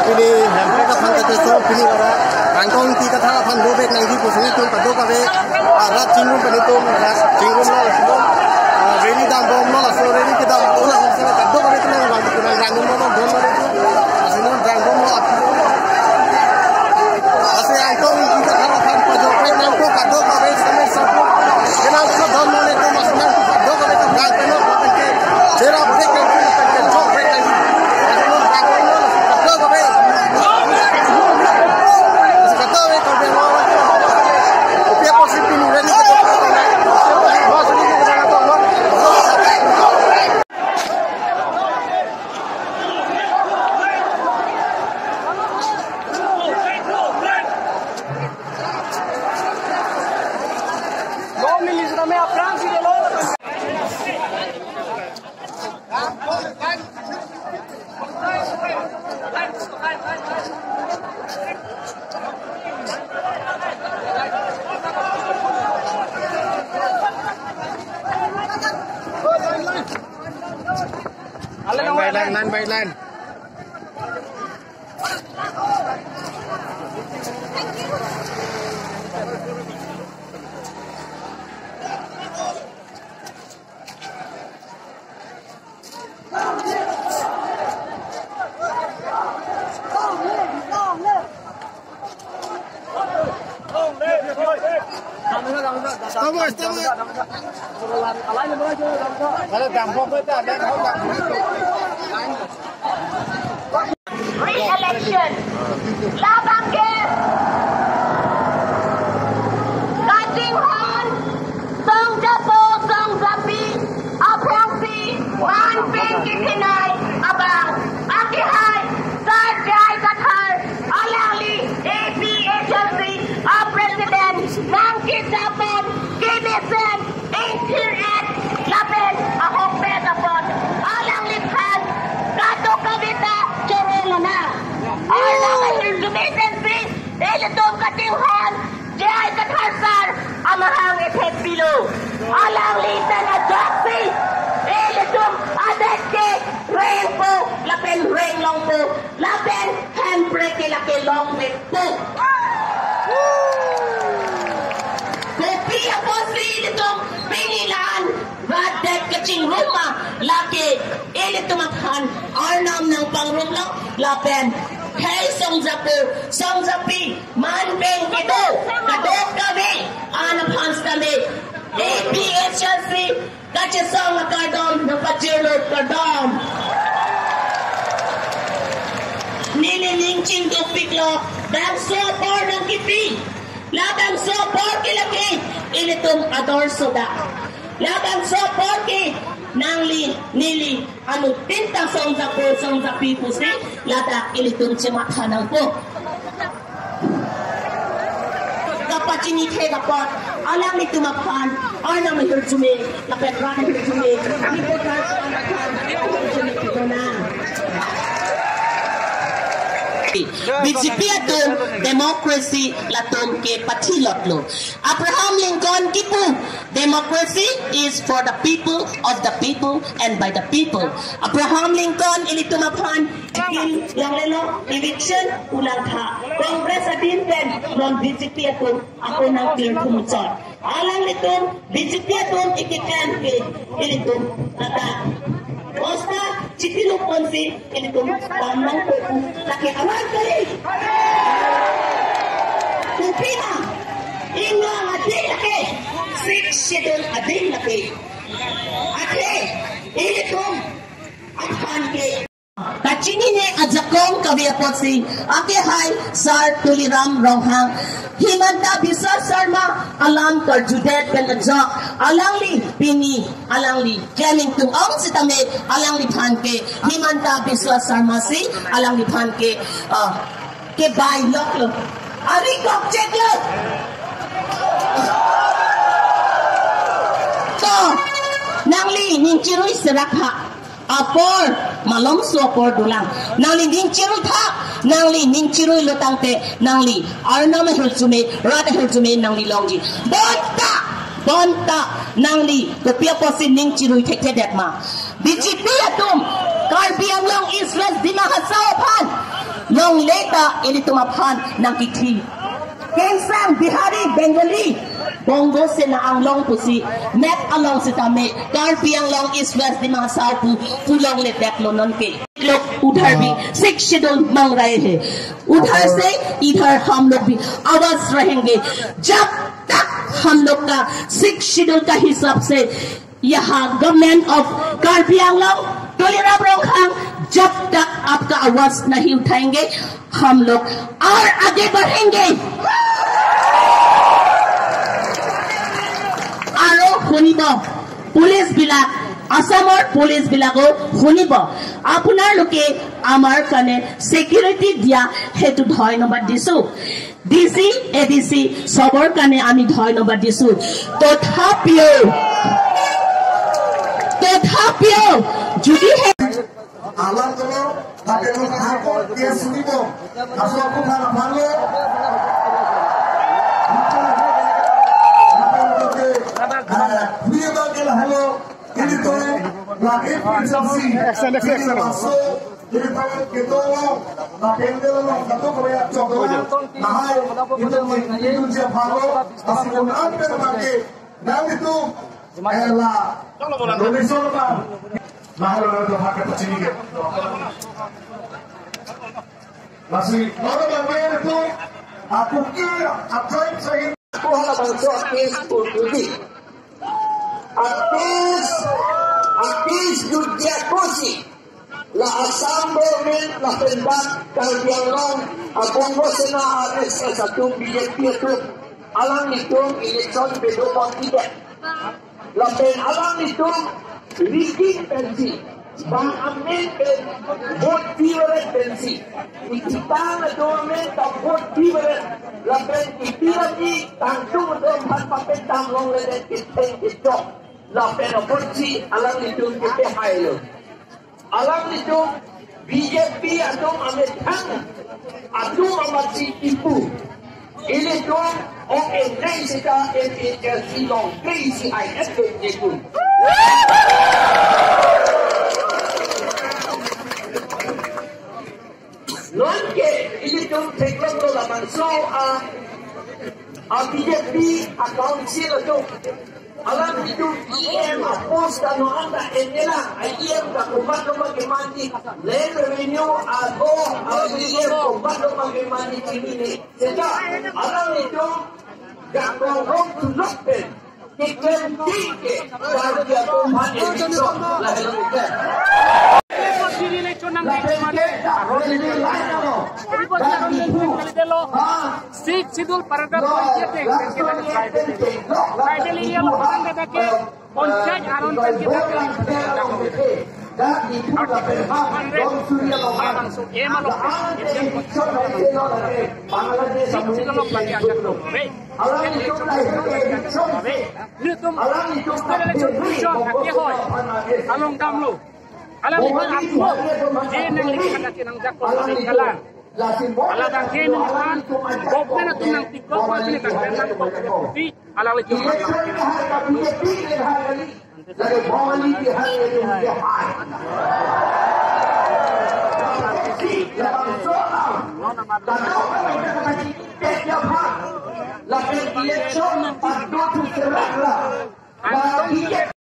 pini hampir kapan kata so pini orang kangkong ti kata kapan dobek nang di posnya tu kado kabe rat cingrum penitum rat cingrum lah semua reni dam bom lah so reni kita orang semua kado kabe tu nang bang tu nang rangum lah bom lah itu asalnya rangum lah asal kangkong ti kata kapan pajok nang tu kado kabe semua semua kenal tu dom lah itu maksudnya kado kabe tu gang penuh bukan ke cerah break kan ke jok break lagi Line by line. Re-election. Labang game. Kating Han, Song Japo, Song Zapi, Aphlc, Man Ping Kikinay, Abang, Akihay, Sarjay Kathar, Alali, APHLC, our President, Nangkit Japon, Kinisen, Intirat, Lapin, Ahok Petapon, Alang Liphan, Kato Kavita, Chorolana. Alang Hirsumitan Si, Elitom Katinghan, Jai Katharsar, Amahang Epet Bilo, Alang Litan Adjaksi, Elitom Adetke, Rainpo, Lapin Rain Longpo, Lapin Handbrake Lapin Long with Poop. Kopi ako si Elitom Pinilan, Radet Kaching Ruma, Laki, Elitom Athan, Arnam ng Pangrumlang, Lapin, Hey Song Zapo, Song Zapi, Man Beng Ito, Kadok kami, Anap Hans kami, APHLC, Kachasong Akardom, Napachilot Kardom. Nilining Chingdo Piklo, Bang Sopor ng Kipi, Labang Sopor Kilaki, Ilitum Ador Soda, Labang Sopor Ki, Nangli, Nili, Anu Tintang Song Zapo, Song Zapi Pusi, Lada Ilitum Chimathanang po. Kapachini Tegapot, Alang ni Tumapan, Arna Mahirjume, Lapetrana Hirjume, Nipotas, Hirjume Kitonan. BJP Atum, democracy latum ke patilot lo. Abraham Lincoln kipu, democracy is for the people, of the people, and by the people. Abraham Lincoln ilitumapan, ikin yang lelo, eviction, ulang ha. Congress adin pen, non BJP Atum, ako nang clear kumutsot. Alang litum, BJP Atum ikikan ke, ilitum, nata. Basta, Chipilok Ponsi, ilitum, tamang po, laki awag kali. Kupina, inga adin laki, 6 schedule adin laki. Ate, ilitum, atpan ke. Kachini ne ajakong kabiapot si ake hai sar tuliram rohang himanta bisa sarma alam karjudet pen ajak alangli pini alangli claiming tung ang sitame alangli phanke himanta bisa sarma si alangli phanke ke bai lok lo ari kok check lo to nangli ninchirui serakha apor malom suapor dulang nangli ningchirui tha nangli ningchirui lotangte nangli arnama hirjume rata hirjume nangli longji bonta nangli kopia posin ningchirui thekte dekma BJP Atum karbiang long East West Dima Hasao Phan long leta ini tumaphan ng kiti. Kensam Bihari Bengali Bongo se na ang long pusi met along si tame Karpi ang long east west di mga saupu pulong le deklo non ke लोग उधर भी सिख शेड्यूल मांग रहे हैं उधर से इधर हम लोग भी आवाज रहेंगे जब तक हम लोग का सिख शेड्यूल का हिसाब से यहाँ गवर्नमेंट ऑफ कार्बी आंगलोंग टोलेरा ब्रोंखांग जब तक आपका आवाज नहीं उठाएंगे हम लोग और आगे बढ़ेंगे आरो हुनिबो पुलिस बिला আসামৰ পুলিচ বিলাকো শুনিব আপোনালোকে আমাৰ কাৰণে সিকিউৰিটি দিয়া হেতু ধন্যবাদ দিছো ডিসি এডিসি সবৰ কাৰণে আমি ধন্যবাদ দিছো তথাপিও যদি আলার কোনো তাকে লোক হাকো দিয়ে শুনিব আসো কথা ভালো প্রিয় বাগেল hello ini tu la efficiency masuk jadi tahu kita la pendel lo satu kaya coba nah itu dia baru asal ambil lagi dan itu la Indonesia lah mahal tu pakai pecini ke masih orang lain itu aku kira apa yang saya aku nak bantu aku Artis dunia kursi la assemble la pendak kalbiang abong bosena ares Atum BJP itu alang itu election bedobang tidak la pen alang itu rigging pensi bang amin pen vote favorite pensi ikitang domen ta vote favorite la pen itirati tangtung dom hat papetang long le kiteng itu la pena porsi alang itu kita hailo alang itu BJP Atum ametang Atum amati Diphu ini tu orang Indonesia NHLC long crazy IS itu non ke ini tu teknologi la manso BJP account sila tu alam itu IM apos kano anda enela IM ka kumbato magimani land revenue ago IM kumbato magimani kimini sehingga alam itu gakong rong tulokpen kikem tingke dari Tuhan itu lahir kita Sikh Sidul Paragat Panchayate Friday liya paranga dake Panchayat aron alam ikan aku nang lihat natin ang jakot ng kalan aladang kene naman bobna na tunang tikok ko tinatanggal ng pagkuti alang lito la